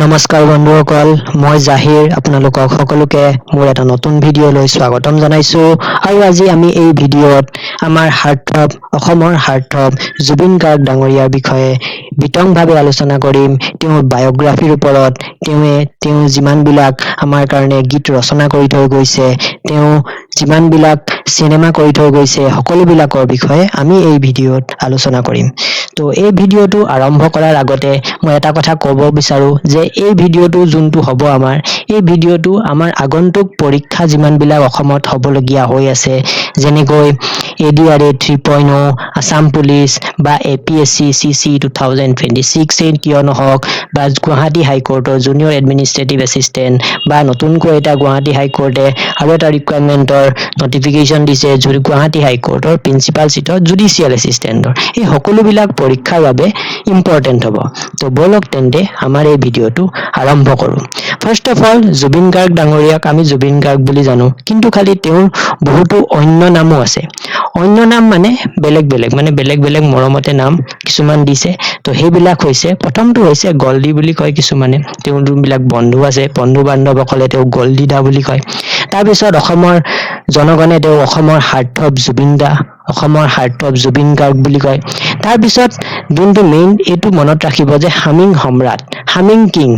নমস্কাৰ বন্ধুসকল, মই জাহিৰ আপোনালোকক সকলোকে মোৰ এটা নতুন ভিডিঅ'লৈ স্বাগতম জনাইছো। আৰু আজি আমি এই ভিডিঅ'ত আমাৰ হাৰ্টথ্ৰব অসমৰ হাৰ্টথ্ৰব জুবিন গাৰ্গ ডাঙৰীয়াৰ বিষয়ে বিতংভাৱে আলোচনা কৰিম। তেওঁৰ বায়োগ্ৰাফিৰ ওপৰত তেওঁ যিমানবিলাক আমাৰ কাৰণে গীত ৰচনা কৰি থৈ গৈছে, তেওঁ যিমানবিলাক চিনেমা কৰি থৈ গৈছে, সকলোবিলাকৰ বিষয়ে আমি এই ভিডিঅ'ত আলোচনা কৰিম। তো এই ভিডিঅ'টো আৰম্ভ কৰাৰ আগতে মই এটা কথা ক'ব বিচাৰো যে এই ভিডিঅ'টো যোনটো হ'ব এই ভিডিঅ'টো আমাৰ আগন্তুক পৰীক্ষা যিমানবিলাক অসমত হ'বলগীয়া হৈ আছে, যেনেকৈ ADRA 3.0, আসাম পুলিচ বা APSC CC 2026 কিয় নহওক, বা গুৱাহাটী হাইকোৰ্টৰ জুনিয়ৰ এডমিনিষ্ট্ৰেটিভ এছিষ্টেণ্ট, বা নতুনকৈ এটা গুৱাহাটী হাইকোৰ্টে আৰু এটা ৰিকুৱাৰমেণ্টৰ নটিফিকেশ্যন দিছে গুৱাহাটী হাইকোৰ্টৰ প্ৰিন্সিপাল চিটৰ জুডিচিয়েল এছিষ্টেণ্টৰ। এই সকলোবিলাক পৰীক্ষাৰ বাবে ইম্পৰ্টেণ্ট হ'ব। তো বলক তেন্তে আমাৰ এই ভিডিঅ'টো আৰম্ভ কৰোঁ। First of all, Zubeen Garg ডাঙৰীয়াক আমি জুবিন গাৰ্গ বুলি জানো, কিন্তু খালি তেওঁৰ বহুতো অন্য নামো আছে। অন্য নাম মানে বেলেগ বেলেগ মৰমতে নাম কিছুমান দিছে। তো সেইবিলাক হৈছে, প্ৰথমটো হৈছে গল্ডি বুলি কয় কিছুমানে, তেওঁৰ যোনবিলাক বন্ধু আছে, বন্ধু বান্ধৱসকলে তেওঁক গল্ডি দা বুলি কয়। তাৰপিছত অসমৰ জনগণে তেওঁ অসমৰ হাৰ্টথ্ৰব জুবিন দা, অসমৰ হাৰ্টথ্ৰব জুবিন গাৰ্গ বুলি কয়। তাৰপিছত যোনটো মেইন, এইটো মনত ৰাখিব যে হামিং সম্ৰাট, হামিং কিং,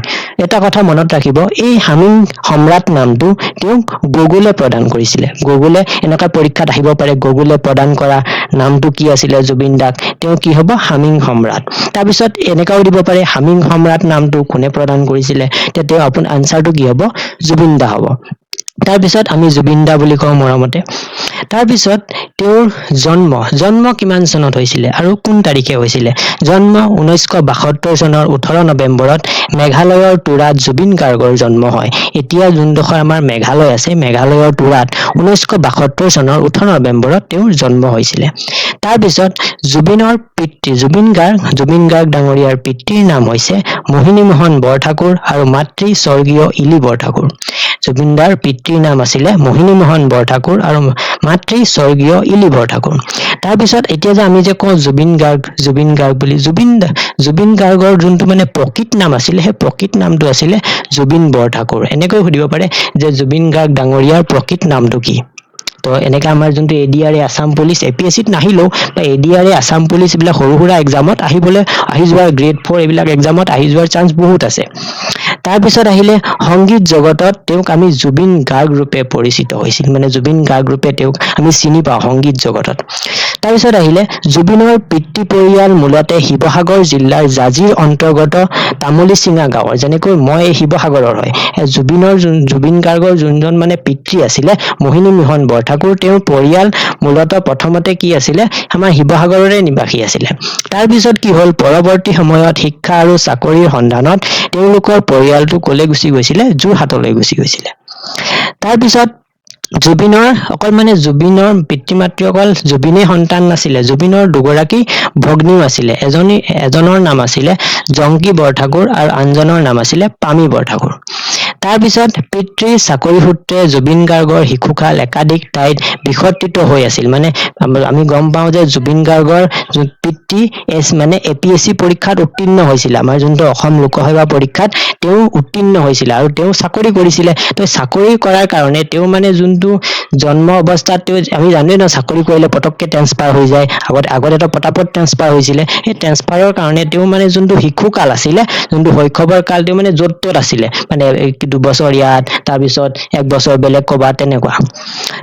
এটা কথা মনত ৰাখিব, এই হামিং সম্ৰাট নামটো তেওঁক গুগলে প্ৰদান কৰিছিলে। গুগলে এনেকুৱা পৰীক্ষাত আহিব পাৰে, গুগলে প্ৰদান কৰা নামটো কি আছিলে জুবিন দাক, তেওঁ কি হ'ব, হামিং সম্ৰাট। তাৰপিছত এনেকাও দিব পাৰে হামিং সম্ৰাট নামটো কোনে প্ৰদান কৰিছিলে, তেতিয়া আপোনাৰ আনচাৰটো কি হ'ব, জুবিন দা হ'ব। তাৰপিছত আমি জুবিন দা বুলি কওঁ মৰমতে। তাৰপিছত তেওঁৰ জন্ম কিমান চনত হৈছিলে আৰু কোন তাৰিখে হৈছিলে? জন্ম 1972 চনৰ 18 নৱেম্বৰত মেঘালয়ৰ তুৰাত জুবিন গাৰ্গৰ জন্ম হয়। এতিয়া যোনডোখৰ আমাৰ মেঘালয় আছে, মেঘালয়ৰ তুৰাত 1972 চনৰ 18 নৱেম্বৰত তেওঁৰ জন্ম হৈছিলে। তাৰপিছত জুবিনৰ পিতৃ, জুবিন গাৰ্গ ডাঙৰীয়াৰ পিতৃৰ নাম হৈছে মোহিনী মোহন বৰঠাকুৰ আৰু মাতৃ স্বৰ্গীয় ইলি বৰঠাকুৰ। জুবিন দাৰ পিতৃৰ নাম আছিলে মোহিনী মোহন বৰঠাকুৰ আৰু মাতৃ স্বৰ্গীয় ইলি বৰঠাকুৰ। তাৰপিছত এতিয়া যে আমি যে কওঁ জুবিন গাৰ্গ বুলি, জুবিন গাৰ্গৰ যোনটো মানে প্ৰকৃত নাম আছিলে, সেই প্ৰকৃত নামটো আছিলে জুবিন বৰঠাকুৰ। এনেকৈ সুধিব পাৰে যে জুবিন গাৰ্গ ডাঙৰীয়াৰ প্ৰকৃত নামটো কি? তো এনেকে আমাৰ যোনটো ADRA আসাম পুলিচ, APSCত নাহিলেও বা ADRA আসাম পুলিচ এইবিলাক সৰু সুৰা এক্সামত আহি যোৱাৰ গ্ৰেড 4 এইবিলাক এক্সামত আহি যোৱাৰ চান্স বহুত আছে। তাৰপিছত আহিলে সংগীত জগতত তেওঁক আমি জুবিন গাৰ্গ ৰূপে পৰিচিত হৈছিল, মানে জুবিন গাৰ্গ ৰূপে তেওঁক আমি চিনি পাওঁ সংগীত জগতত। তাৰপিছত আহিলে জুবিনৰ পিতৃ পৰিয়াল মূলতে শিৱসাগৰ জিলাৰ জাজিৰ অন্তৰ্গত তামুলীচিঙা গাঁৱৰ। যেনেকৈ মই শিৱসাগৰৰ হয়, জুবিন গাৰ্গৰ যোনজন মানে পিতৃ আছিলে মোহিনী মোহন বৰঠাকুৰ, তেওঁৰ পৰিয়াল মূলতঃ প্ৰথমতে কি আছিলে, আমাৰ শিৱসাগৰৰে নিবাসী আছিলে। তাৰপিছত কি হ'ল, পৰৱৰ্তী সময়ত শিক্ষা আৰু চাকৰিৰ সন্ধানত তেওঁলোকৰ পৰিয়ালটো কলে গুচি গৈছিলে, যোৰহাটলৈ গুচি গৈছিলে। তাৰপিছত জুবিনৰ পিতৃ মাতৃ অকল জুবিনে সন্তান নাছিলে, জুবিনৰ দুগৰাকী ভগ্নীও আছিলে। এজনৰ নাম আছিলে জংকী বৰঠাকুৰ আৰু আনজনৰ নাম আছিলে পামী বৰঠাকুৰ। তাৰপিছত পিতৃৰ চাকৰি সূত্ৰে জুবিন গাৰ্গৰ শিশুকাল একাধিক ঠাইত বিসৰ্জিত হৈ আছিল। মানে আমি গম পাওঁ যে জুবিন গাৰ্গৰ পিতৃ মানে APSC পৰীক্ষাত উত্তীৰ্ণ হৈছিলে, আমাৰ যোনটো অসম লোকসেৱা পৰীক্ষাত তেওঁ উত্তীৰ্ণ হৈছিলে আৰু তেওঁ চাকৰি কৰিছিলে। তো চাকৰি কৰাৰ কাৰণে তেওঁ মানে যোনটো জন্ম অৱস্থাত আমি জানোৱে ন, চাকৰি কৰিলে পটককে ট্ৰেন্সফাৰ হৈ যায়, আগত এটা পটাপট ট্ৰেন্সফাৰ হৈছিলে। সেই ট্ৰেন্সফাৰৰ কাৰণে তেওঁ মানে যোনটো শিশুকাল আছিলে, যোনটো শৈশৱৰ কাল, তেওঁ মানে য'ত ত'ত আছিলে, মানে 2 বছৰ ইয়াত, তাৰপিছত 1 বছৰ বেলেগ ক'বাত, তেনেকুৱা।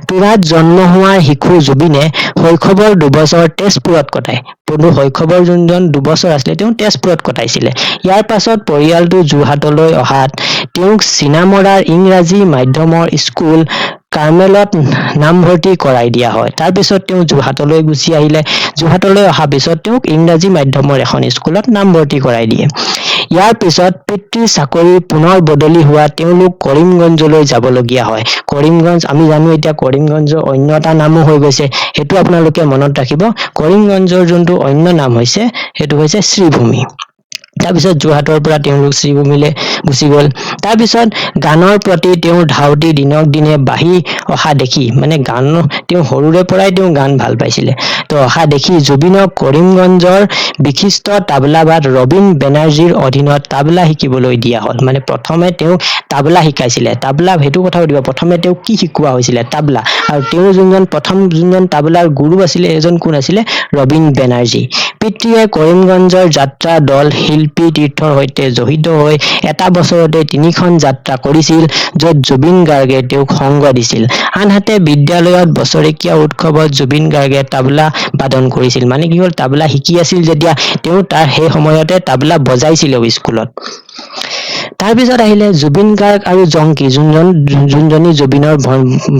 তুৰাত জন্ম হোৱাৰ শিশু জুবিনে শৈশৱৰ 2 বছৰ তেজপুৰত কটায়। শৈশৱৰ যোনজন 2 বছৰ আছিলে তেওঁ তেজপুৰত কটাইছিলে। ইয়াৰ পাছত পৰিয়ালটো যোৰহাটলৈ অহাত তেওঁক চিনামৰাৰ ইংৰাজী মাধ্যমৰ স্কুল কাৰ্মেলত নামভৰ্তি কৰাই দিয়া হয়। তাৰপিছত তেওঁ যোৰহাটলৈ গুচি আহিলে। যোৰহাটলৈ অহাৰ পিছত তেওঁক ইংৰাজী মাধ্যমৰ এখন স্কুলত নামভৰ্তি কৰাই দিয়ে। ইয়াৰ পিছত পিতৃৰ চাকৰি পুনৰ বদলি হোৱা তেওঁলোক কৰিমগঞ্জলৈ যাবলগীয়া হয়। কৰিমগঞ্জ আমি জানো এতিয়া কৰিমগঞ্জৰ অন্য এটা নামো হৈ গৈছে, সেইটো আপোনালোকে মনত ৰাখিব। কৰিমগঞ্জৰ যোনটো অন্য নাম হৈছে সেইটো হৈছে শ্ৰীভূমি। তাৰপিছত যোৰহাটৰ পৰা তেওঁলোক শ্ৰীভূমিলৈ গুচি গ'ল। তাৰপিছত গানৰ প্ৰতি তেওঁৰ ধাউতি দিনক দিনে বাঢ়ি অহা দেখি মানে তেওঁ সৰুৰে পৰাই তেওঁ গান ভাল পাইছিলে। তো অহা দেখি জুবিনক কৰিমগঞ্জৰ বিশিষ্ট তাবলাবাদ ৰবীন বেনাৰ্জীৰ অধীনত তাবলা শিকিবলৈ দিয়া হল। মানে প্ৰথমে তেওঁ তাবলা শিকাইছিলে। তাবলা সেইটো কথা সুধিব, প্ৰথমে তেওঁ কি শিকোৱা হৈছিলে? তাবলা। আৰু তেওঁ প্ৰথম যোনজন তাবলাৰ গুৰু আছিলে এজন কোন আছিলে? ৰবীন বেনাৰ্জী। পিতৃয়ে কৰিমগঞ্জৰ যাত্ৰা দল শিল্পী তীৰ্থৰ সৈতে জড়িত হৈ এটা বছৰতে 3খন যাত্ৰা কৰিছিল, য'ত জুবিন গাৰ্গে তেওঁক সংগ দিছিল। আনহাতে বিদ্যালয়ত বছৰেকীয়া উৎসৱত জুবিন গাৰ্গে তাবলা বাদন কৰিছিল। মানে কি হল, তাবলা শিকি আছিল যেতিয়া তেওঁ তাৰ সেই সময়তে তাবলা বজাইছিলেও স্কুলত। তাৰপিছত আহিলে জুবিন গাৰ্গ আৰু জংকী, যোনজনী জুবিনৰ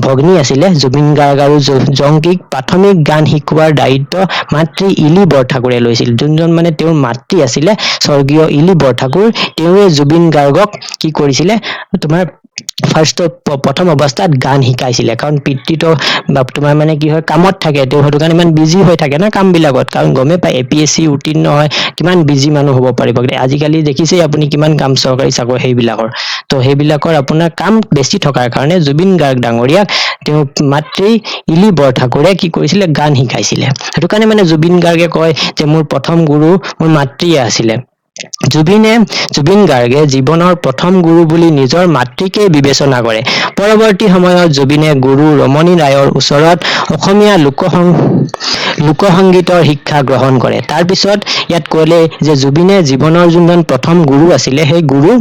ভগ্নী আছিলে। জুবিন গাৰ্গ আৰু জংকীক প্ৰাথমিক গান শিকোৱাৰ দায়িত্ব মাতৃ ইলি বৰঠাকুৰে লৈছিল। যোনজন মানে তেওঁৰ মাতৃ আছিলে স্বৰ্গীয় ইলি বৰঠাকুৰ, তেওঁৱে জুবিন গাৰ্গক কি কৰিছিলে, তোমাৰ প্ৰথম অৱস্থাত গান শিকাইছিলে। কাৰণ পিতৃটো তোমাৰ মানে কি হয়, কামত থাকে, তেওঁ সেইটো কাৰণে ইমান বিজি হৈ থাকে না কাম বিলাকত। কাৰণ গমেই পায় APSC উত্তীৰ্ণ হয় কিমান বিজি মানুহ হ'ব পাৰিব। আজিকালি দেখিছেই আপুনি কিমান কাম চৰকাৰী চাকৰি সেইবিলাকৰ। তো সেইবিলাকৰ আপোনাৰ কাম বেছি থকাৰ কাৰণে জুবিন গাৰ্গ ডাঙৰীয়াক তেওঁ মাতৃ ইলি বৰঠাকুৰে কি কৰিছিলে, গান শিকাইছিলে। সেইটো কাৰণে মানে জুবিন গাৰ্গে কয় যে মোৰ প্ৰথম গুৰু মোৰ মাতৃয়ে আছিলে। জুবিন গাৰ্গে জীৱনৰ প্ৰথম গুৰু বুলি নিজৰ মাতৃকে বিবেচনা কৰে। পৰৱৰ্তী সময়ত জুবিনে গুৰু ৰমণী ৰায়ৰ ওচৰত অসমীয়া লোকসংগীতৰ শিক্ষা গ্ৰহণ কৰে। তাৰপিছত ইয়াত কলে যে জুবিনে জীৱনৰ যোনজন প্ৰথম গুৰু আছিলে, সেই গুৰু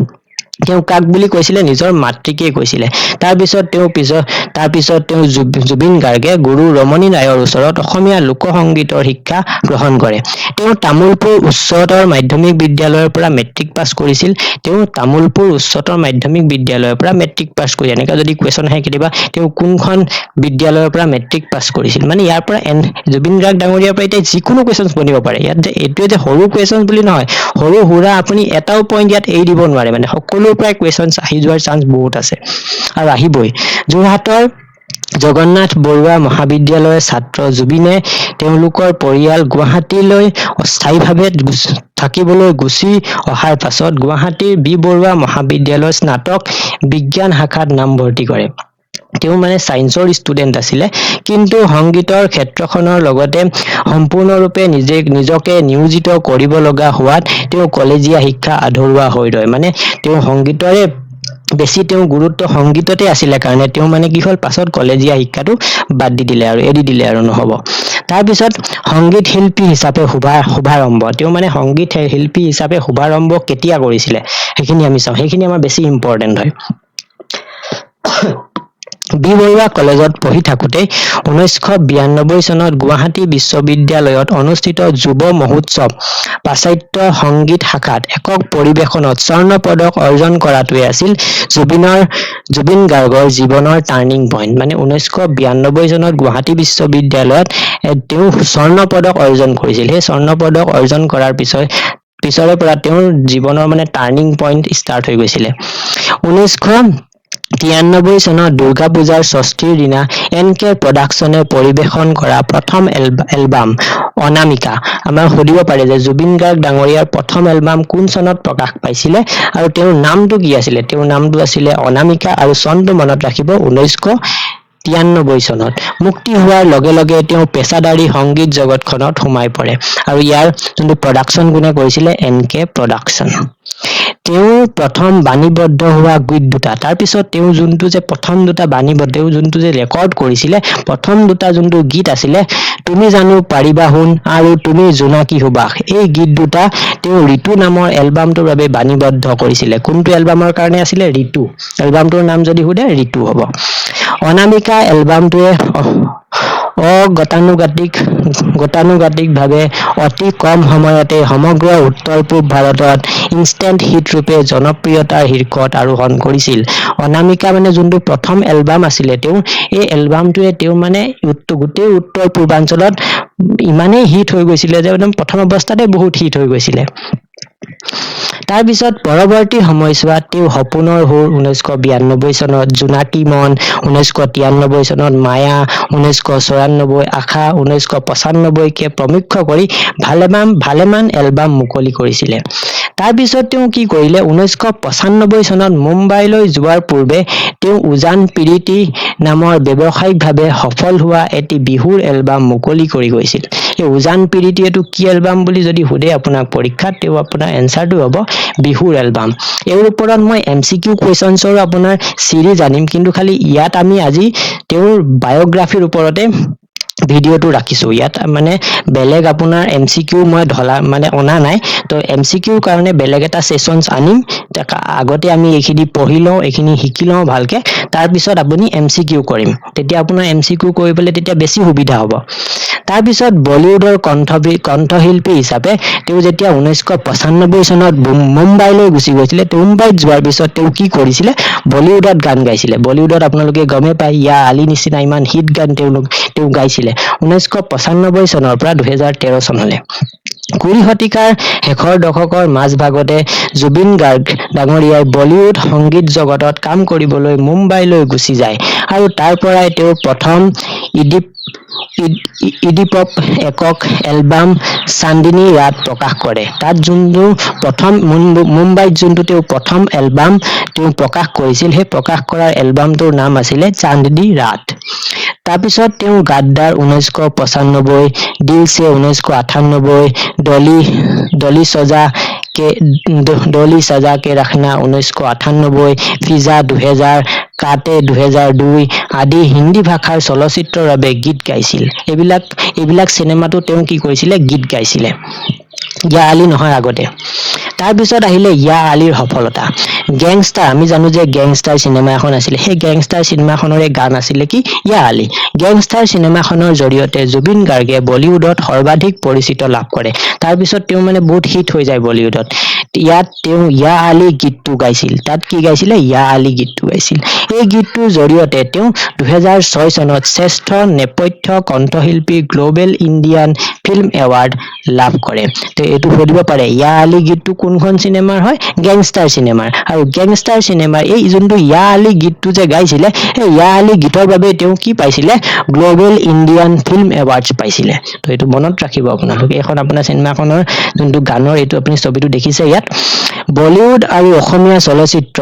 তেওঁ কাক বুলি কৈছিলে? নিজৰ মাতৃকে কৈছিলে। তাৰপিছত তেওঁ জুবিন গাৰ্গে গুৰু ৰমণী ৰায়ৰ ওচৰত অসমীয়া লোকসংগীতৰ শিক্ষা গ্ৰহণ কৰে। তেওঁ তামুলপুৰ উচ্চতৰ মাধ্যমিক বিদ্যালয়ৰ পৰা মেট্ৰিক পাছ কৰিছিল। এনেকা যদি কুৱেশ্যন আহে কেতিয়াবা, তেওঁ কোনখন বিদ্যালয়ৰ পৰা মেট্ৰিক পাছ কৰিছিল, মানে ইয়াৰ পৰা জুবিন গাৰ্গ ডাঙৰীয়াৰ পৰা এতিয়া যিকোনো কুৱেশ্যন বনিব পাৰে। ইয়াত এইটোৱে যে সৰু কুৱেশ্যন বুলি নহয়, সৰু সুৰা আপুনি এটাও পইণ্ট ইয়াত এৰি দিব নোৱাৰে। মানে সকলোৰ পৰাই কুৱেশ্যন আহি যোৱাৰ চান্স বহুত আছে আৰু আহিবই। যোৰহাটৰ জগন্নাথ বৰুৱা মহাবিদ্যালয়ৰ ছাত্ৰ জুবিনে তেওঁলোকৰ পৰিয়াল গুৱাহাটীলৈ অস্থায়ীভাৱে থাকিবলৈ গুচি অহাৰ পাছত গুৱাহাটীৰ বি বৰুৱা মহাবিদ্যালয়ৰ স্নাতক বিজ্ঞান শাখাত নামভৰ্তি কৰে। তেওঁ মানে ছায়েন্সৰ ষ্টুডেন্ট আছিলে, কিন্তু সংগীতৰ ক্ষেত্ৰখনৰ লগতে সম্পূৰ্ণৰূপে নিজকে নিয়োজিত কৰিব লগা হোৱাত তেওঁ কলেজীয়া শিক্ষা আধৰুৱা হৈ ৰয়। মানে তেওঁ সংগীতৰে বেছি তেওঁ গুৰুত্ব সংগীততে আছিলে কাৰণে তেওঁ মানে কি হল, পাছত কলেজীয়া শিক্ষাটো বাদ দি দিলে আৰু এৰি দিলে আৰু নহব। তাৰপিছত সংগীত শিল্পী হিচাপে শুভাৰম্ভ, তেওঁ মানে সংগীত শিল্পী হিচাপে শুভাৰম্ভ কেতিয়া কৰিছিলে সেইখিনি আমি চাওঁ। সেইখিনি আমাৰ বেছি ইম্পৰ্টেণ্ট হয়। বি বৰুৱা কলেজত পঢ়ি থাকোতে 1992 চনত গুৱাহাটী বিশ্ববিদ্যালয়ত অনুষ্ঠিত যুৱ মহোৎসৱ পাশ্চাত্য সংগীত শাখাত একক পৰিবেশনত স্বৰ্ণ পদক অৰ্জন কৰাটোৱে আছিল জুবিন গাৰ্গৰ জীৱনৰ টাৰ্ণিং পইণ্ট। মানে 1992 চনত গুৱাহাটী বিশ্ববিদ্যালয়ত তেওঁ স্বৰ্ণ পদক অৰ্জন কৰিছিল। সেই স্বৰ্ণ পদক অৰ্জন কৰাৰ পিছৰে পৰা তেওঁৰ জীৱনৰ মানে টাৰ্ণিং পইণ্ট ষ্টাৰ্ট হৈ গৈছিলে। 1993 চনত দুৰ্গা পূজাৰ ষষ্ঠীৰ দিনা NK প্ৰডাকশ্যনে পৰিবেশন কৰা প্ৰথম এলবাম অনামিকা। আমাৰ সুধিব পাৰে যে জুবিন গাৰ্গ ডাঙৰীয়াৰ প্ৰথম এলবাম কোন চনত প্ৰকাশ পাইছিলে আৰু তেওঁৰ নামটো কি আছিলে? তেওঁৰ নামটো আছিলে অনামিকা আৰু চনটো মনত ৰাখিব 1993 চনত। মুক্তি হোৱাৰ লগে লগে তেওঁ পেছাদাৰী সংগীত জগতখনত সোমাই পৰে আৰু ইয়াৰ যোনটো প্ৰডাকশ্যন কোনে কৰিছিলে? NK production. তেওঁ প্ৰথম বাণীবদ্ধ হোৱা গীত দুটা, তাৰপিছত তেওঁ যোনটো যে প্ৰথম দুটা বাণীবদ্ধ, তেওঁ যোনটো যে ৰেকৰ্ড কৰিছিলে, প্ৰথম দুটা যোনটো গীত আছিলে তুমি জানো পাৰিবা শুন আৰু তুমি জোনাকী সুবাস, এই গীত দুটা তেওঁ ঋতু নামৰ এলবামটোৰ বাবে বাণীবদ্ধ কৰিছিলে। কোনটো এলবামৰ কাৰণে আছিলে? ঋতু। এলবামটোৰ নাম যদি সোধে ঋতু হব। অনামিকা এলবামটোৱে গতানুগতিকভাৱে অতি কম সময়তে সমগ্ৰ উত্তৰ পূব ভাৰতত ইনষ্টেণ্ট হিট ৰূপে জনপ্ৰিয়তাৰ শীৰ্ষত আৰোহণ কৰিছিল। অনামিকা মানে যোনটো প্ৰথম এলবাম আছিলে তেওঁ, এই এলবামটোৱে তেওঁ মানে গোটেই উত্তৰ পূৰ্বাঞ্চলত ইমানেই হিট হৈ গৈছিলে যে একদম প্ৰথম অৱস্থাতে বহুত হিট হৈ গৈছিলে। তাৰপিছত পৰৱৰ্তী সময়ছোৱাত তেওঁ সপোনৰ সুৰ 1992 চনত, জোনাকী মন 1993 চনত, মায়া 1994, আশা 1995কে প্ৰমুখ্য কৰি ভালেমান এলবাম মুকলি কৰিছিলে। তাৰ পিছত তেওঁ কি কৰিলে 1995 চনত মুম্বাইলৈ যোৱাৰ পূৰ্বে তেওঁ উজান প্ৰীতি নামৰ ব্যৱসায়িকভাৱে সফল হোৱা এটি বিহুৰ এলবাম মুকলি কৰি গৈছিল এই উজান প্ৰীতি এটো কি এলবাম বুলি যদি সুধে আপোনাক পৰীক্ষাত তেওঁ আপোনাৰ এনসাৰটো হ'ব বিহুৰ এলবাম এই ওপৰত মই এমসিকিউ কোৱেশ্চনছৰ আপোনাৰ সিৰিজ আনিম কিন্তু খালি ইয়াত আমি আজি তেওঁৰ বায়োগ্ৰাফিৰ ওপৰতে ভিডিওটো ৰাখিছো ইয়াত মানে বেলেগ আপোনাৰ এমসিকিউ মই ধলা মানে অনা নাই তো এমসিকিউৰ কাৰণে বেলেগ এটা সেশনছ আনিম আগতে আমি এইখিনি পঢ়ি লওঁ এইখিনি শিকি লওঁ ভালকে তাৰ পিছত আপুনি এমসিকিউ কৰিম তেতিয়া আপোনাৰ এমসিকিউ কৰিবলৈ তেতিয়া বেছি সুবিধা হ'ব তাৰ পিছত বলিউডৰ কণ্ঠশিল্পী হিচাপে তেওঁ যেতিয়া 1995 চনত মুম্বাইলৈ গুচি গৈছিলে মুম্বাইত যোৱাৰ পিছত তেওঁ কি কৰিছিলে বলিউডত গান গাইছিলে বলিউডত আপোনালোকে গমে পায় ইয়া আলী নিচিনা ইমান হিট গান তেওঁ গাইছিলে 1995 চনৰ পৰা 2013 চনলৈ 20 শতিকাৰ শেষৰ দশকৰ মাজভাগতে জুবিন গাৰ্গ ডাঙৰীয়াই বলিউড সংগীত জগতত কাম কৰিবলৈ মুম্বাইলৈ গুচি যায় আৰু তাৰ পৰাই তেওঁ প্ৰথম ইডিপপ একক এলবাম চান্দিনী ৰাত প্ৰকাশ কৰে তাত যোনটো প্ৰথম মুম্বাইত যোনটো তেওঁ প্ৰথম এলবাম তেওঁ প্ৰকাশ কৰিছিল সেই প্ৰকাশ কৰাৰ এলবামটোৰ নাম আছিলে চান্দিনী ৰাত তাৰপিছত তেওঁ গাদ্দাৰ 1995 দিল সে 1998 डोली सजा के रखना 1998 फिजा 2000 काटे 2002 আদি হিন্দী ভাষাৰ চলচ্চিত্ৰৰ বাবে গীত গাইছিল এইবিলাক সিনেমাটো তেওঁ কি কৰিছিলে গীত গাইছিলে ইয়া আলী নহয় আগতে তাৰ পিছত আহিলে ইয়া আলীৰ সফলতা গ্যাংষ্টাৰ আমি জানো যে গ্যাংষ্টাৰ সিনেমা এখন আছিল সেই গ্যাংষ্টাৰ সিনেমাখনৰে গান আছিল কি ইয়া আলী গ্যাংষ্টাৰ সিনেমাখনৰ জৰিয়তে জুবিন গাৰ্গে বলিউডত সৰ্বাধিক পৰিচিত লাভ কৰে তাৰ পিছত তেওঁ মানে বহুত হিট হৈ যায় বলিউডত ইয়াত তেওঁ ইয়া আলী গীতটো গাইছিল তাত কি গাইছিলে ইয়া আলী গীতটো গাইছিল এই গীতটোৰ জৰিয়তে তেওঁ 2006 চনত শ্ৰেষ্ঠ নেপথ্য কণ্ঠশিল্পী গ্লোবেল ইণ্ডিয়ান ফিল্ম এৱাৰ্ড লাভ কৰে তো এটো সুধিব পাৰে ইয়া আলী গীতটো কোনখন সিনেমাৰ হয় গ্যাংষ্টাৰ সিনেমাৰ আৰু গ্যাংষ্টাৰ সিনেমাৰ এই যোনটো ইয়া আলী গীতটো যে গাইছিলে এই ইয়া আলী গীতৰ বাবে তেওঁ কি পাইছিলে গ্লোবেল ইণ্ডিয়ান ফিল্ম এৱাৰ্ডছ পাইছিলে তো এটো মনত ৰাখিব আপোনালোকে এখন আপোনাৰ সিনেমাখনৰ যোনটো গানৰ এটো আপুনি ছবিটো দেখিছে ইয়াত বলিউড আৰু অসমীয়া চলচ্চিত্ৰ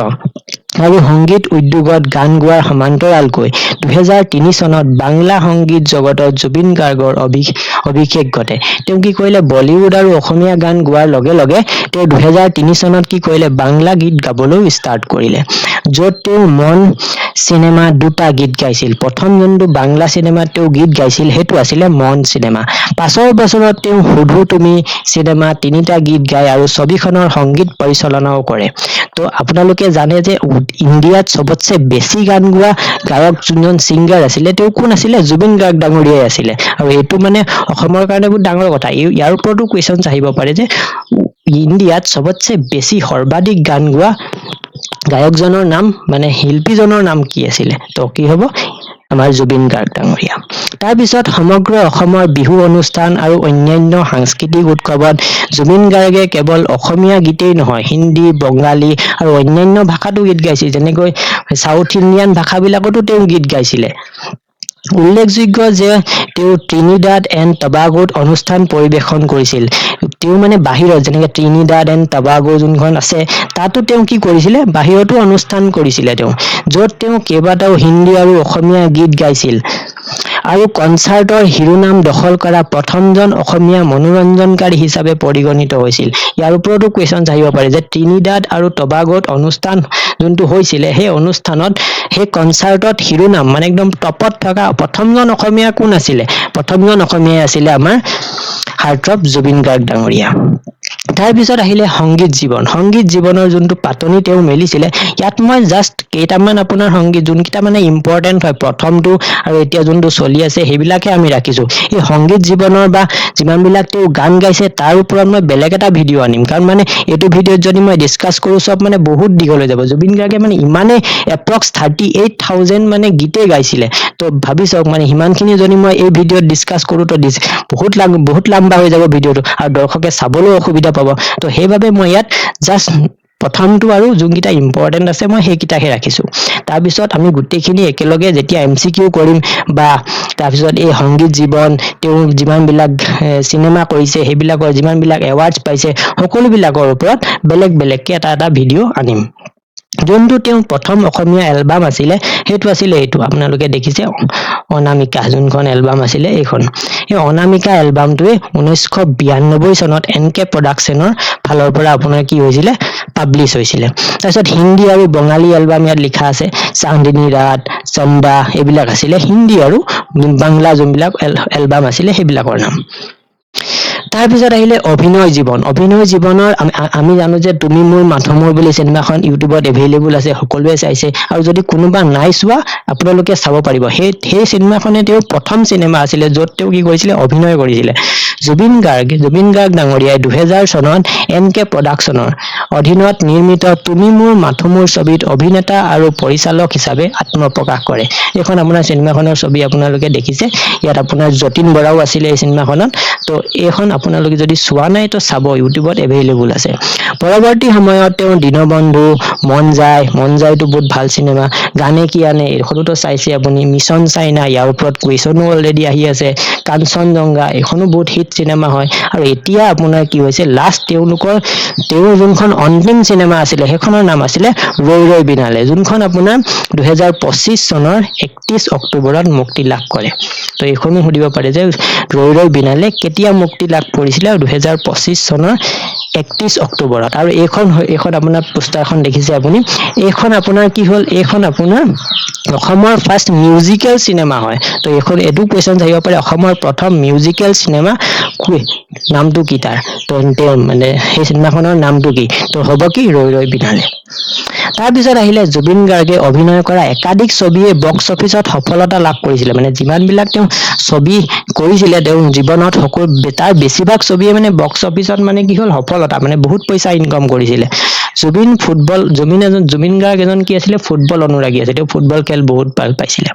আৰু সংগীত উদ্যোগত গান গোৱাৰ সমান্তৰালকৈ 2003 চনত বাংলা সংগীত জগতত জুবিন গাৰ্গৰ অভিষেক ঘটে তেওঁ কি কৰিলে বলিউড আৰু অসমীয়া গান গোৱাৰ লগে লগে তেওঁ 2003 চনত কি কৰিলে বাংলা গীত গাবলৈ ষ্টাৰ্ট কৰিলে য'ত তেওঁ মন সিনেমা দুটা গীত গাইছিল প্ৰথম যোনটো বাংলা সিনেমাত তেওঁ গীত গাইছিল হেতু আছিল মন সিনেমা পাছৰ বছৰত তেওঁ হুধু তুমি সিনেমা তিনিটা গীত গায় আৰু ছবিখনৰ সংগীত পৰিচালনাও কৰে তো আপোনালোকে জানে যে ইন্ডিয়াত সবতছে বেছি গান গোৱা গায়ক যোনজন সিংগাৰ আছিল তেওঁ কোন আছিল জুবিন গাৰ্গ ডাঙৰীয়াই আছিল আৰু এটো মানে অসমৰ কাৰণে বহুত ডাঙৰ কথা ইয়াৰ ওপৰতো কোৱেশ্চনছ আহিব পাৰে যে ইন্ডিয়াত সবতছে বেছি সৰ্বাধিক গান গোৱা গায়কজনৰ নাম মানে শিল্পীজনৰ নাম কি আছিল তো কি হ'ব আমাৰ জুবিন গাৰ্গ ডাঙৰীয়া তাৰ পিছত সমগ্ৰ অসমৰ বিহু অনুষ্ঠান আৰু অন্যান্য সাংস্কৃতিক উৎসৱত জুবিন গাৰ্গে কেৱল অসমীয়া গীতেই নহয় হিন্দী বঙালী আৰু অন্যান্য ভাষাতো গীত গাইছিল যেনেকৈ সাউথ ইণ্ডিয়ান ভাষাবিলাকতো তেওঁ গীত গাইছিলে উল্লেখযোগ্য যে তেওঁ ট্ৰিনিডাড এণ্ড টবাগোত অনুষ্ঠান পৰিবেশন কৰিছিল তেওঁ মানে বাহিৰত যেনেকৈ ট্ৰিনিডাড এণ্ড টবাগো যোনখন আছে তাতো তেওঁ কি কৰিছিলে বাহিৰতো অনুষ্ঠান কৰিছিলে তেওঁ য'ত তেওঁ কেইবাটাও হিন্দী আৰু অসমীয়া গীত গাইছিল আৰু কনচাৰ্টৰ শিৰোনাম দখল কৰা প্ৰথমজন অসমীয়া মনোৰঞ্জনকাৰী হিচাপে পৰিগণিত হৈছিল ইয়াৰ ওপৰতো কোৱেশ্চন আহিব পাৰে যে ট্ৰিনিডাড আৰু টবাগোত অনুষ্ঠান যোনটো হৈছিল সেই অনুষ্ঠানত সেই কনচাৰ্টত শিৰোনাম মানে একদম টপত থকা প্ৰথমজন অসমীয়া কোন আছিল প্ৰথমজন অসমীয়া আছিল আমাৰ হাৰ্টথ্ৰব জুবিন গাৰ্গ ডাঙৰীয়া তাৰ পিছত আহিলে সংগীত জীৱনৰ যোনটো পাতনি তেওঁ মেলিছিলে ইয়াত মই জাস্ট কেইটামান আপোনাৰ সংগীত যোনকিটা মানে ইম্পৰ্টেন্ট হয় প্ৰথমটো আৰু এতিয়া যোনটো চলি আছে সেইবিলাকে আমি ৰাখিছো এই সংগীত জীৱনৰ বা যিমানবিলাক তেওঁ গান গাইছে তাৰ ওপৰত মই বেলেগ এটা ভিডিও আনিম কাৰণ মানে এইটো ভিডিওত যদি মই ডিসকাস কৰো সব মানে বহুত দীঘল হৈ যাব জুবিন গাৰ্গে মানে ইমানে এপ্ৰক্স 38000 মানে গীতে গাইছিলে তো ভাবি চাওক মানে হিমানখিনি যদি মই এই ভিডিওত ডিসকাস কৰো তো বহুত লম্বা হৈ যাব ভিডিওটো আৰু দৰ্শকে চাবলৈ অসুবিধা পাব তো সেইভাবে মই ইয়াত জাস্ট প্ৰথমটো আৰু যোনকেইটা ইম্পৰ্টেণ্ট আছে মই সেইকেইটাহে ৰাখিছোঁ। তাৰপিছত আমি গোটেইখিনি একেলগে যেতিয়া MCQ কৰিম বা তাৰপিছত এই সংগীত জীৱন তেওঁ যিমানবিলাক চিনেমা কৰিছে সেইবিলাকৰ যিমানবিলাক এৱাৰ্ডছ পাইছে সকলোবিলাকৰ ওপৰত বেলেগ বেলেগকে এটা ভিডিঅ' আনিম। যোনটো তেওঁ প্ৰথম অসমীয়া এলবাম আছিলে সেইটো আছিলে এইটো আপোনালোকে দেখিছে অনামিকা যোনখন এলবাম আছিলে এইখন। এই অনামিকা এলবামটোৱে 1992 চনত NK প্ৰডাকশ্যনৰ ফালৰ পৰা আপোনাৰ কি হৈছিলে পাব্লিছ হৈছিলে। তাৰপিছত হিন্দী আৰু বঙালী এলবাম ইয়াত লিখা আছে চান্দনী ৰাত চম্বা এইবিলাক আছিলে হিন্দী আৰু বাংলা যোনবিলাক এলবাম আছিলে সেইবিলাকৰ নাম। তাৰপিছত আহিলে অভিনয় জীৱন। অভিনয় জীৱনৰ আমি জানো যে তুমি মোৰ মাথো মোৰ বুলি চিনেমাখন ইউটিউবত এভেইলেবল আছে, সকলোৱে চাইছে আৰু যদি কোনোবা নাই চোৱা আপোনালোকে চাব পাৰিব। সেই চিনেমাখনে তেওঁৰ প্ৰথম চিনেমা আছিলে য'ত তেওঁ কি কৰিছিলে অভিনয় কৰিছিলে। জুবিন গাৰ্গ ডাঙৰীয়াই 2000 চনত NK প্ৰডাকশ্যনৰ অধীনত নিৰ্মিত তুমি মোৰ মাথো মোৰ ছবিত অভিনেতা আৰু পৰিচালক হিচাপে আত্মপ্ৰকাশ কৰে। এইখন আপোনাৰ চিনেমাখনৰ ছবি আপোনালোকে দেখিছে। ইয়াত আপোনাৰ যতীন বৰাও আছিলে এই চিনেমাখনত। তো এইখন আপোনালোকে যদি চোৱা নাই তো চাব, ইউটিউবত এভেইলেবল আছে। পৰৱৰ্তী সময়ত তেওঁ দীনবন্ধু, মন যায়তো বহুত ভাল চিনেমা, গানে কি আনে এইখনোতো চাইছে আপুনি, মিছন চাইনা ইয়াৰ ওপৰত কুৱেশ্যনো অলৰেডি আহি আছে, কাঞ্চনজংঘা এইখনো বহুত হিট চিনেমা হয়। আৰু এতিয়া আপোনাৰ কি হৈছে লাষ্ট তেওঁৰ যোনখন অন্তিম চিনেমা আছিলে সেইখনৰ নাম আছিলে ৰৈ ৰৈ বিনালে, যোনখন আপোনাৰ 2025 চনৰ 31 অক্টোবৰত মুক্তি লাভ কৰে। তো এইখনো সুধিব পাৰে যে ৰৈ ৰৈ বিনালে কেতিয়া মুক্তি লাভ কৰিছিলে? 2025 চনৰ 31 অক্টোবৰত। আৰু এইখন আপোনাৰ পোষ্টাৰখন দেখিছে আপুনি। এইখন আপোনাৰ কি হ'ল, এইখন আপোনাৰ অসমৰ ফাৰ্ষ্ট মিউজিকেল চিনেমা হয়। তো এইটো কুৱেশ্যন থাকিব পাৰে অসমৰ প্ৰথম মিউজিকেল চিনেমা নামটো কি তাৰ? তো মানে সেই চিনেমাখনৰ নামটো কি? তো হ'ব কি ৰৈ ৰৈ বিনালে। তাৰপিছত আহিলে জুবিন গাৰ্গে অভিনয় কৰা একাধিক ছবিয়ে বক্স অফিচত সফলতা লাভ কৰিছিলে। মানে যিমানবিলাক তেওঁ ছবি কৰিছিলে তেওঁৰ জীৱনত তাৰ বেছিভাগ ছবিয়ে মানে বক্স অফিচত মানে কি হ'ল সফলতা, মানে বহুত পইচা ইনকাম কৰিছিলে। জুবিন গাৰ্গ এজন কি আছিলে ফুটবল অনুৰাগী আছিল। তেওঁ ফুটবল খেল বহুত ভাল পাইছিলে।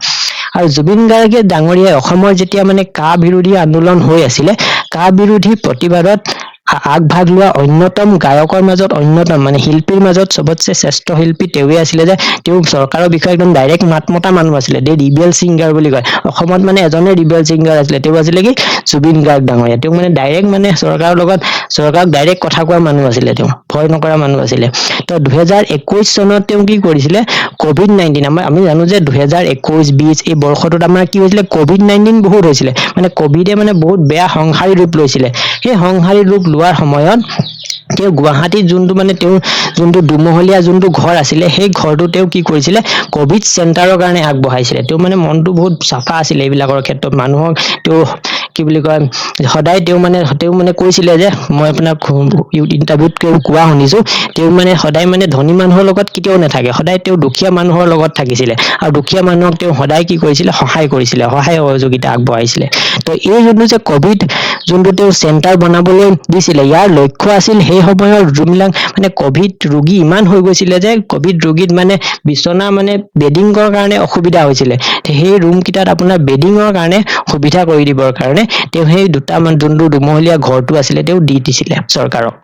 আৰু জুবিন গাৰ্গে ডাঙৰীয়াই অসমৰ যেতিয়া মানে কা বিৰোধী আন্দোলন হৈ আছিলে, কা বিৰোধী প্ৰতিবাদত আগভাগ লোৱা অন্যতম গায়কৰ মাজত মানে শিল্পীৰ মাজত চবতছে শ্ৰেষ্ঠ শিল্পী তেওঁৱে আছিলে। যে তেওঁ চৰকাৰৰ বিষয়ে একদম ডাইৰেক্ট মাত মতা মানুহ আছিলে। ৰিবেল ছিংগাৰ বুলি কয়। অসমত মানে এজনে ৰিবেল ছিংগাৰ আছিলে, তেওঁ আছিলে কি জুবিন গাৰ্গ ডাঙৰীয়া। তেওঁ মানে ডাইৰেক্ট মানে চৰকাৰক ডাইৰেক্ট কথা কোৱা মানুহ আছিলে, তেওঁ ভয় নকৰা মানুহ আছিলে। তো 2021 চনত তেওঁ কি কৰিছিলে COVID-19, আমি জানো যে 2021-20 এই বৰ্ষটোত আমাৰ কি হৈছিলে COVID-19 বহুত হৈছিলে। মানে কভিডে মানে বহুত বেয়া সংহাৰী ৰূপ লৈছিলে। সেই সংহাৰী ৰূপ লোৱাৰ সময়ত তেওঁ গুৱাহাটীত যোনটো দুমহলীয়া যোনটো ঘৰ আছিলে সেই ঘৰটো তেওঁ কি কৰিছিলে কভিড চেণ্টাৰৰ কাৰণে আগবঢ়াইছিলে। তেওঁ মানে মনটো বহুত চাফা আছিলে এইবিলাকৰ ক্ষেত্ৰত। মানুহক তেওঁ কি বুলি কয় সদায় তেওঁ মানে কৈছিলে যে মই আপোনাক ইণ্টাৰভিউত কোৱা শুনিছো, তেওঁ মানে সদায় মানে ধনী মানুহৰ লগত কেতিয়াও নাথাকে, সদায় তেওঁ দুখীয়া মানুহৰ লগত থাকিছিলে। আৰু দুখীয়া মানুহক তেওঁ সদায় কি কৰিছিলে সহায় কৰিছিলে, সহায় সহযোগিতা আগবঢ়াইছিলে। তো এই যোনটো তেওঁ চেণ্টাৰ বনাবলৈ দিছিলে, ইয়াৰ লক্ষ্য আছিল সেই সময়ৰ যোনবিলাক মানে কভিড ৰোগী ইমান হৈ গৈছিলে যে কভিড ৰোগীত মানে বিচনা মানে বেডিঙৰ কাৰণে অসুবিধা হৈছিলে। সেই ৰুম কেইটাত আপোনাৰ বেডিঙৰ কাৰণে সুবিধা কৰি দিবৰ কাৰণে তেওঁ সেই যোনটো দুমহলীয়া ঘৰটো আছিলে তেওঁ দি দিছিলে চৰকাৰক।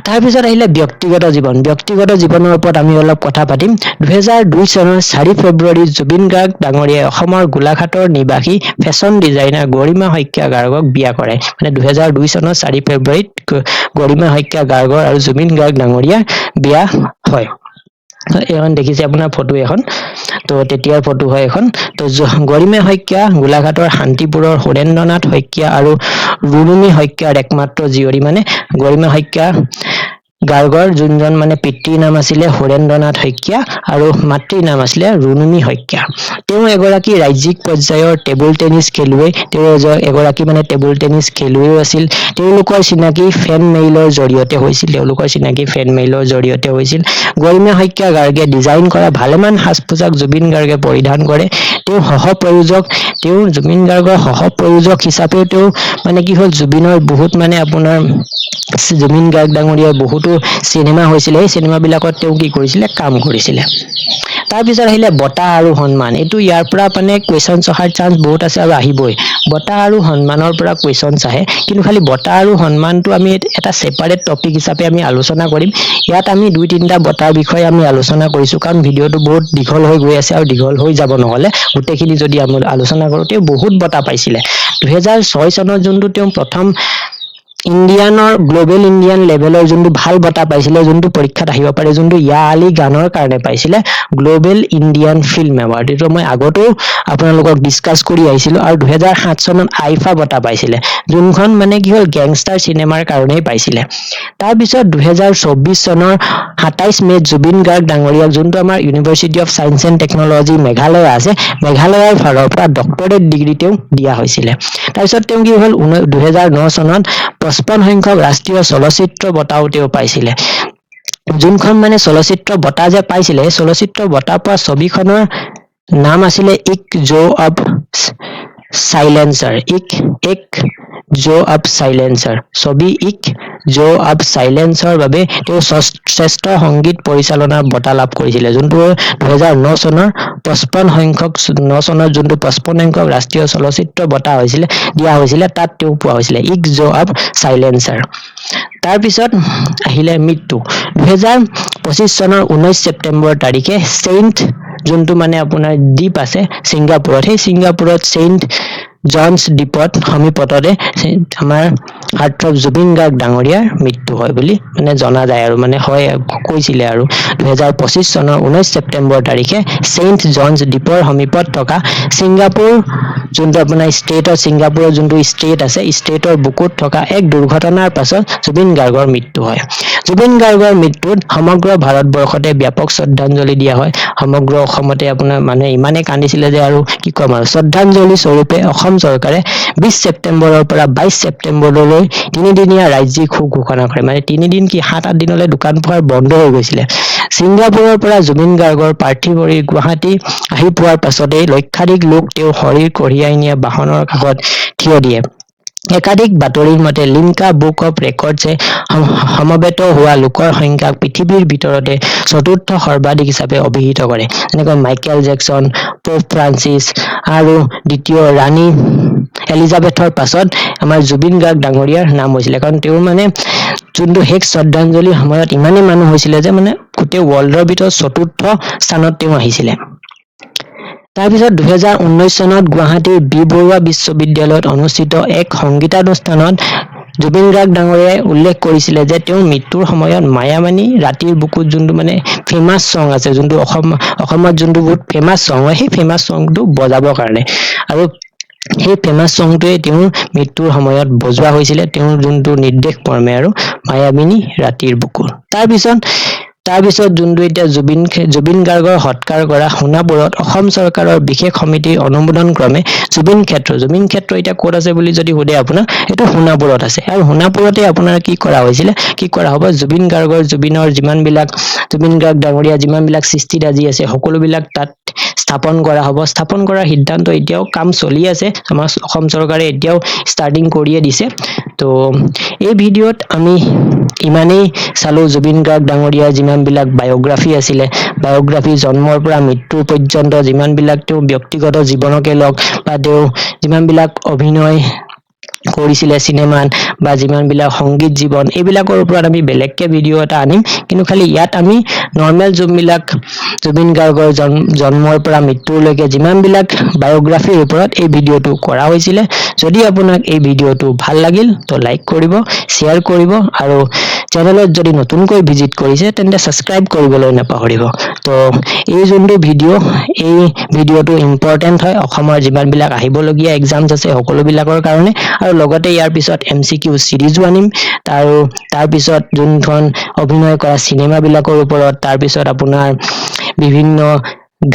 তাৰপিছত আহিলে ব্যক্তিগত জীৱনৰ ওপৰত আমি অলপ কথা পাতিম। 2002 চনৰ 4 ফেব্ৰুৱাৰীত জুবিন গাৰ্গ ডাঙৰীয়াই অসমৰ গোলাঘাটৰ নিবাসী ফেশ্বন ডিজাইনাৰ গৰিমা শইকীয়া গাৰ্গক বিয়া কৰায়। মানে 2002 চনৰ 4 ফেব্ৰুৱাৰীত গৰিমা শইকীয়া গাৰ্গৰ আৰু জুবিন গাৰ্গ ডাঙৰীয়াৰ বিয়া হয়। এখন দেখিছে আপোনাৰ ফটো এখন, তো তেতিয়াৰ ফটো হয় এখন। তো গৰিমা শইকীয়া গোলাঘাটৰ শান্তিপুৰৰ সুৰেন্দ্ৰনাথ শইকীয়া আৰু ৰুণুমী শইকীয়াৰ একমাত্ৰ জীয়ৰী। মানে গৰিমা শইকীয়া গাৰ্গৰ যোনজন মানে পিতৃৰ নাম আছিলে সুৰেন্দ্ৰনাথ শইকীয়া আৰু মাতৃৰ নাম আছিলে ৰুণুমী শইকীয়া। তেওঁ এগৰাকী ৰাজ্যিক পৰ্যায়ৰ টেবুল টেনিছ খেলুৱৈ। তেওঁ এগৰাকী মানে টেবুল টেনিছ খেলুৱৈও আছিল। তেওঁলোকৰ চিনাকি ফেন মেইলৰ জৰিয়তে হৈছিল। গৰিমা শইকীয়া গাৰ্গে ডিজাইন কৰা ভালেমান সাজ পোছাক জুবিন গাৰ্গে পৰিধান কৰে। তেওঁ জুবিন গাৰ্গৰ সহ-প্ৰযোজক হিচাপেও তেওঁ মানে কি হ'ল জুবিনৰ বহুত মানে আপোনাৰ জুবিন গাৰ্গ ডাঙৰীয়াৰ বহুতো চিনেমা হৈছিলে। সেই চিনেমাবিলাকত তেওঁ কি কৰিছিলে কাম কৰিছিলে। তাৰ পিছত আহিলে বঁটা আৰু সন্মান এইটো ইয়াৰ পৰা মানে কুৱেশ্যন অহাৰ চান্স বহুত আছে আৰু আহিবই বঁটা আৰু সন্মানৰ পৰা কুৱেশ্যনছ আহে কিন্তু খালি বঁটা আৰু সন্মানটো আমি এটা সেপাৰেট টপিক হিচাপে আমি আলোচনা কৰিম ইয়াত আমি দুই তিনিটা বঁটাৰ বিষয়ে আমি আলোচনা কৰিছো কাৰণ ভিডিঅটো বহুত দীঘল হৈ গৈ আছে আৰু দীঘল হৈ যাব নহলে গোটেইখিনি যদি আমি আলোচনা কৰো তেওঁ বহুত বঁটা পাইছিলে 2006 চনত যোনটো তেওঁ প্ৰথম ইণ্ডিয়ানৰ গ্লোবেল ইণ্ডিয়ান লেভেলৰ যোনটো ভাল বঁটা পাইছিলে যোনটো পৰীক্ষাত আহিব পাৰে যোনটো ইয়া আলী গানৰ কাৰণে পাইছিলে গ্লোবেল ইণ্ডিয়ান ফিল্ম এৱাৰ্ড এইটো মই আগতেও আপোনালোকক ডিসকাস কৰি আহিছিলো আৰু 2007 চনত আইফা বঁটা পাইছিলে যোনখন মানে কি হ'ল গেংষ্টাৰ চিনেমাৰ কাৰণেই পাইছিলে তাৰ পিছত 2024 চনৰ 27 মে জুবিন গাৰ্গ ডাঙৰীয়াক যোনটো আমাৰ university of science and technology Meghalaya আছে মেঘালয়ৰ ফালৰ পৰা ডক্টৰেট ডিগ্ৰী তেওঁ দিয়া হৈছিলে তাৰপিছত তেওঁ কি হ'ল 2009 চনত 55 সংখ্যক ৰাষ্ট্ৰীয় চলচ্চিত্ৰ বঁটাও তেওঁ পাইছিলে যোনখন মানে চলচ্চিত্ৰ বঁটা যে পাইছিলে চলচ্চিত্ৰ বঁটা পোৱা ছবিখনৰ নাম আছিলে ইক জো অব সাইলেন্সাৰ এক জো অব সাইলেন্সাৰ ছবি ইক জো অব সাইলেন্সৰ বাবে তেওঁ শ্ৰেষ্ঠ সংগীত পৰিচালনাৰ বঁটা লাভ কৰিছিলে যোনটো 2009 চনৰ 55 সংখ্যক 9 চনৰ যোনটো 55 সংখ্যক ৰাষ্ট্ৰীয় চলচ্চিত্ৰ বঁটা হৈছিলে দিয়া হৈছিলে তাত তেওঁ পোৱা হৈছিলে ইক জো অব সাইলেন্সাৰ তাৰ পিছত আহিলে মৃত্যু 2025 চনৰ 19 ছেপ্টেম্বৰ তাৰিখে সেন্ট যোনটো মানে আপোনাৰ দ্বীপ আছে সিংগাপুৰত সেই সিংগাপুৰত সেন্ট জনছ দ্বীপত সমীপতৰে আমাৰ হাৰ্টথ্ৰব জুবিন গাৰ্গ ডাঙৰীয়াৰ মৃত্যু হয় বুলি মানে জনা যায় আৰু মানে হয় কৈছিলে আৰু 2025 চনৰ 19 ছেপ্টেম্বৰ তাৰিখে সেন্ট জনছ দ্বীপৰ সমীপত থকা সিংগাপুৰ যোনটো আপোনাৰ ষ্টেটৰ সিংগাপুৰৰ যোনটো ষ্টেট আছে ষ্টেটৰ বুকুত থকা এক দুৰ্ঘটনাৰ পাছত জুবিন গাৰ্গৰ মৃত্যু হয় জুবিন গাৰ্গৰ মৃত্যুত সমগ্ৰ ভাৰতবৰ্ষতে ব্যাপক শ্ৰদ্ধাঞ্জলি দিয়া হয় সমগ্ৰ অসমতে আপোনাৰ মানুহে ইমানে কান্দিছিলে যে আৰু কি কম আৰু শ্ৰদ্ধাঞ্জলি স্বৰূপে অসম চৰকাৰে 20 ছেপ্টেম্বৰৰ পৰা 22 ছেপ্টেম্বৰলৈ তিনিদিনীয়া ৰাজ্যিক শোক ঘোষণা কৰে মানে তিনিদিন কি 7-8 দিনলৈ দোকান পোহাৰ বন্ধ হৈ গৈছিলে সিংগাপুৰৰ পৰা জুবিন গাৰ্গৰ পাৰ্থিৱ শৰীৰ গুৱাহাটী আহি পোৱাৰ পাছতে লক্ষাধিক লোক তেওঁ শৰীৰ কঢ়িয়াই নিয়া বাহনৰ কাষত থিয় দিয়ে একাধিক বাতৰিৰ মতে লিমকা বুক অফ ৰেকৰ্ডছে সমবেত হোৱা লোকৰ সংখ্যাক পৃথিৱীৰ ভিতৰতে চতুৰ্থ সৰ্বাধিক হিচাপে অভিহিত কৰে যেনেকৈ মাইকেল জেকসন পোপ ফ্ৰান্সিছ আৰু দ্বিতীয় ৰাণী এলিজাবেথৰ পাছত আমাৰ জুবিন গাৰ্গ ডাঙৰীয়াৰ নাম হৈছিলে কাৰণ তেওঁ মানে যোনটো শেষ শ্ৰদ্ধাঞ্জলিৰ সময়ত ইমানেই মানুহ হৈছিলে যে মানে গোটেই ৱৰ্ল্ডৰ ভিতৰত চতুৰ্থ স্থানত তেওঁ আহিছিলে তাৰপিছত 2019 চনত গুৱাহাটীৰ বি বৰুৱা বিশ্ববিদ্যালয়ত অনুষ্ঠিত এক সংগীতানুষ্ঠানত জুবিন গাৰ্গ ডাঙৰীয়াই উল্লেখ কৰিছিলে যে তেওঁ মৃত্যুৰ সময়ত মায়ামানী ৰাতিৰ বুকুত যোনটো মানে ফেমাছ সং আছে যোনটো অসমত যোনটো বহুত ফেমাছ সং হয় সেই ফেমাছ সংটো বজাবৰ কাৰণে আৰু সেই ফেমাছ সংটোৱে তেওঁৰ মৃত্যুৰ সময়ত বজোৱা হৈছিলে তেওঁৰ যোনটো নিৰ্দেশ মৰ্মে আৰু মায়াবিনী ৰাতিৰ বুকুত তাৰপিছত যোনটো এতিয়া জুবিন গাৰ্গৰ সৎকাৰ কৰা সোণাপুৰত অসম চৰকাৰৰ বিশেষ সমিতিৰ অনুমোদন ক্ৰমে জুবিন ক্ষেত্ৰ এতিয়া ক'ত আছে বুলি যদি সোধে আপোনাৰ এইটো সোণাপুৰত আছে আৰু সোণাপুৰতে আপোনাৰ কি কৰা হ'ব জুবিন গাৰ্গ ডাঙৰীয়া যিমান বিলাক সৃষ্টিৰাজি আছে সকলোবিলাক তাত স্থাপন কৰা হ'ব স্থাপন কৰাৰ সিদ্ধান্ত এতিয়াও কাম চলি আছে আমাৰ অসম চৰকাৰে এতিয়াও ষ্টাৰ্টিং কৰিয়ে দিছে তো এই ভিডিঅ'ত আমি ইমানেই চালো জুবিন গাৰ্গ ডাঙৰীয়া যিমান বিলাক বায়োগ্ৰাফি আছিলে বায়োগ্ৰাফি জন্মৰ পৰা মৃত্যু পৰ্যন্ত যিমান বিলাক তেওঁ ব্যক্তিগত জীৱনকে লওক বা তেওঁ যিমান বিলাক অভিনয় কৰিছিলে সিনেমাত বা যিমান বিলাক সংগীত জীৱন এইবিলাকৰ ওপৰত আমি বেলেগকে ভিডিঅ' এটা আনিম কিন্তু খালি ইয়াত আমি নৰ্মেল যোনবিলাক জুবিন গাৰ্গৰ জন্মৰ পৰা মৃত্যুলৈকে যিমান বিলাক বায়োগ্ৰাফিৰ ওপৰত এই ভিডিঅ'টো কৰা হৈছিলে যদি আপোনাক এই ভিডিঅ'টো ভাল লাগিল তো লাইক কৰিব শ্বেয়াৰ কৰিব আৰু চেনেলত যদি নতুনকৈ ভিজিট কৰিছে তেন্তে সাবস্ক্ৰাইব কৰিবলৈ নাপাহৰিব তো এই যোনটো এই ভিডিঅ'টো ইম্পৰ্টেন্ট হয় অসমৰ যিমান বিলাক আহিবলগীয়া এক্সামছ আছে সকলোবিলাকৰ কাৰণে আৰু লগতে ইয়াৰ পিছত MCQ সিৰিজো আনিম তাৰ পিছত যোনখন অভিনয় কৰা সিনেমা বিলাকৰ ওপৰত তাৰ পিছত আপোনাৰ বিভিন্ন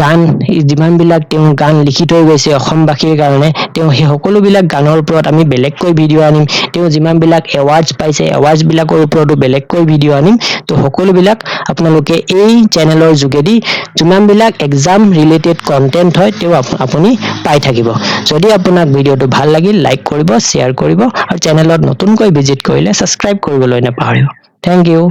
গান যিমান বিলাক তেওঁ গান লিখি থৈ গৈছে অসমবাসীৰ কাৰণে তেওঁ সেই সকলোবিলাক গানৰ ওপৰত আমি বেলেগকৈ ভিডিঅ' আনিম তেওঁ যিমান বিলাক এৱাৰ্ডছ পাইছে এৱাৰ্ডছ বিলাকৰ ওপৰতো বেলেগকৈ ভিডিঅ' আনিম তো সকলোবিলাক আপোনালোকে এই চেনেলৰ যোগেদি যিমান বিলাক এক্সাম ৰিলেটেড কন্টেন্ট হয় তেওঁ আপুনি পাই থাকিব যদি আপোনাক ভিডিঅ'টো ভাল লাগিল লাইক কৰিব শ্বেয়াৰ কৰিব আৰু চেনেলত নতুনকৈ ভিজিট কৰিলে সাবস্ক্ৰাইব কৰিবলৈ নাপাহৰিব থ্যাংক ইউ